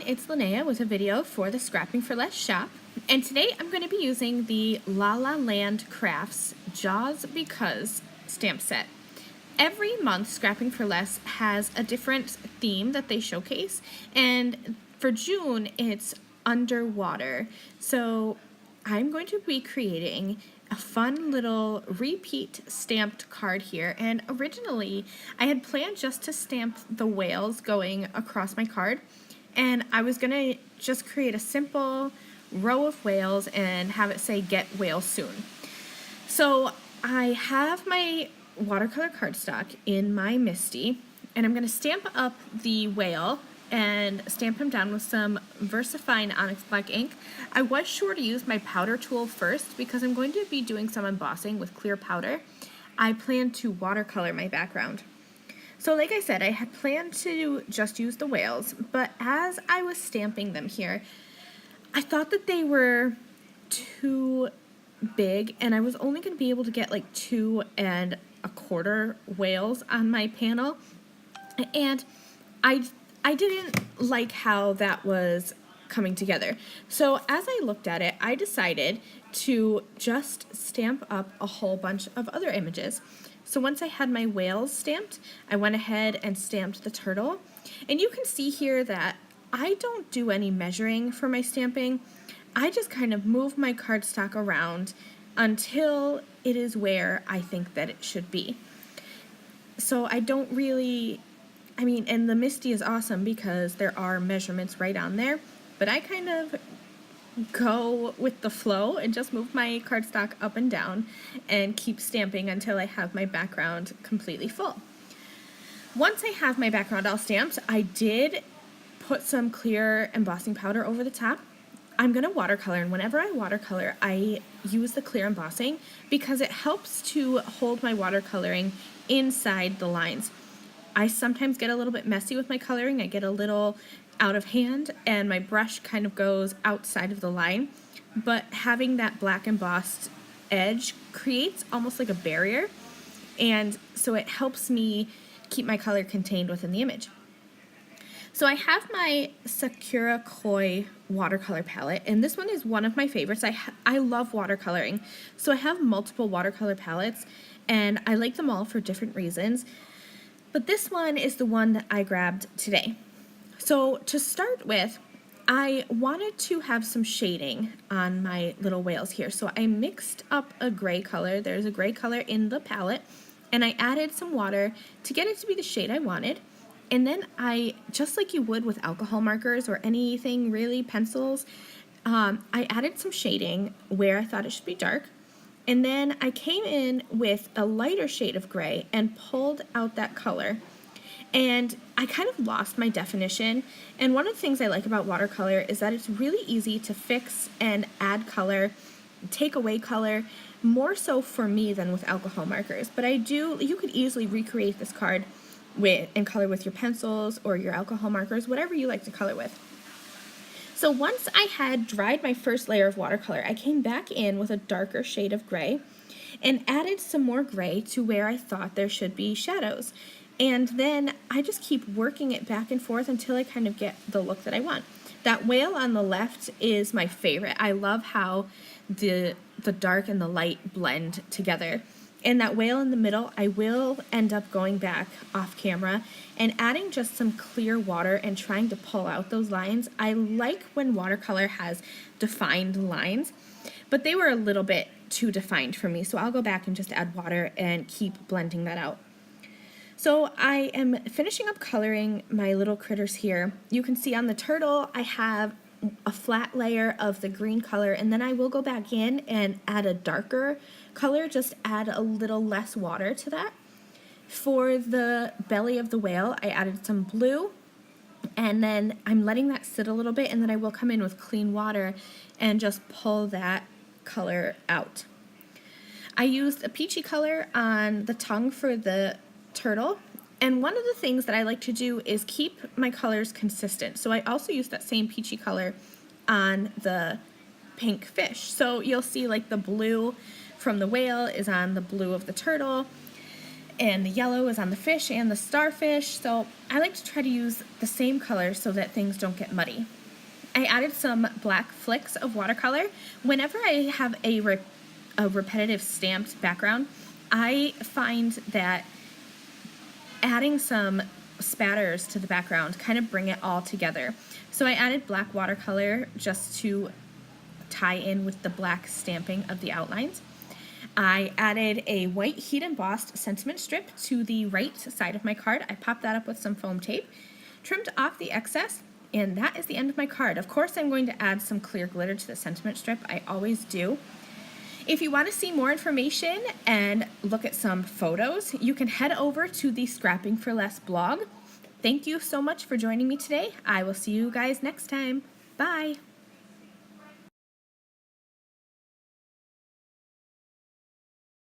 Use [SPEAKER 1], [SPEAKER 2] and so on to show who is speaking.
[SPEAKER 1] it's Lynnea with a video for the Scrapping for Less shop, and today I'm going to be using the La La Land Crafts Jaws Because stamp set. Every month Scrapping for Less has a different theme that they showcase, and for June it's underwater. So I'm going to be creating a fun little repeat stamped card here, and originally I had planned just to stamp the whales going across my card, and I was gonna just create a simple row of whales and have it say get whale soon. So I have my watercolor cardstock in my Misty, and I'm gonna stamp up the whale and stamp him down with some VersaFine Onyx Black ink. I was sure to use my powder tool first because I'm going to be doing some embossing with clear powder. I plan to watercolor my background. So like I said, I had planned to just use the whales, but as I was stamping them here, I thought that they were too big and I was only going to be able to get like 2 1/4 whales on my panel, and I didn't like how that was coming together. So as I looked at it, I decided to just stamp up a whole bunch of other images. So once I had my whales stamped, I went ahead and stamped the turtle. And you can see here that I don't do any measuring for my stamping. I just kind of move my cardstock around until it is where I think that it should be. So I don't really, and the Misty is awesome because there are measurements right on there, but I kind of go with the flow and just move my cardstock up and down and keep stamping until I have my background completely full. Once I have my background all stamped, I did put some clear embossing powder over the top. I'm going to watercolor, and whenever I watercolor, I use the clear embossing because it helps to hold my watercoloring inside the lines. I sometimes get a little bit messy with my coloring. I get a little out of hand and my brush kind of goes outside of the line, but having that black embossed edge creates almost like a barrier, and so it helps me keep my color contained within the image. So I have my Sakura Koi watercolor palette, and this one is one of my favorites. I love watercoloring, so I have multiple watercolor palettes, and I like them all for different reasons. But this one is the one that I grabbed today. So to start with, I wanted to have some shading on my little whales here. So I mixed up a gray color. There's a gray color in the palette, and I added some water to get it to be the shade I wanted. And then I, just like you would with alcohol markers or anything really, pencils, I added some shading where I thought it should be dark. And then I came in with a lighter shade of gray and pulled out that color. And I kind of lost my definition. And one of the things I like about watercolor is that it's really easy to fix and add color, take away color, more so for me than with alcohol markers. But you could easily recreate this card and color with your pencils or your alcohol markers, whatever you like to color with. So once I had dried my first layer of watercolor, I came back in with a darker shade of gray and added some more gray to where I thought there should be shadows. And then I just keep working it back and forth until I kind of get the look that I want. That whale on the left is my favorite. I love how the dark and the light blend together. And that whale in the middle, I will end up going back off camera and adding just some clear water and trying to pull out those lines. I like when watercolor has defined lines, but they were a little bit too defined for me, so I'll go back and just add water and keep blending that out. So I am finishing up coloring my little critters here. You can see on the turtle, I have a flat layer of the green color, and then I will go back in and add a darker color, just add a little less water to that. For the belly of the whale, I added some blue, and then I'm letting that sit a little bit, and then I will come in with clean water and just pull that color out. I used a peachy color on the tongue for the turtle, and one of the things that I like to do is keep my colors consistent. So I also use that same peachy color on the pink fish. So you'll see like the blue from the whale is on the blue of the turtle, and the yellow is on the fish and the starfish, so I like to try to use the same color so that things don't get muddy. I added some black flicks of watercolor. Whenever I have a repetitive stamped background, I find that adding some spatters to the background kind of bring it all together. So I added black watercolor just to tie in with the black stamping of the outlines. I added a white heat embossed sentiment strip to the right side of my card. I popped that up with some foam tape, trimmed off the excess, and that is the end of my card. Of course, I'm going to add some clear glitter to the sentiment strip. I always do. If you want to see more information and look at some photos, you can head over to the Scrapping for Less blog. Thank you so much for joining me today. I will see you guys next time. Bye.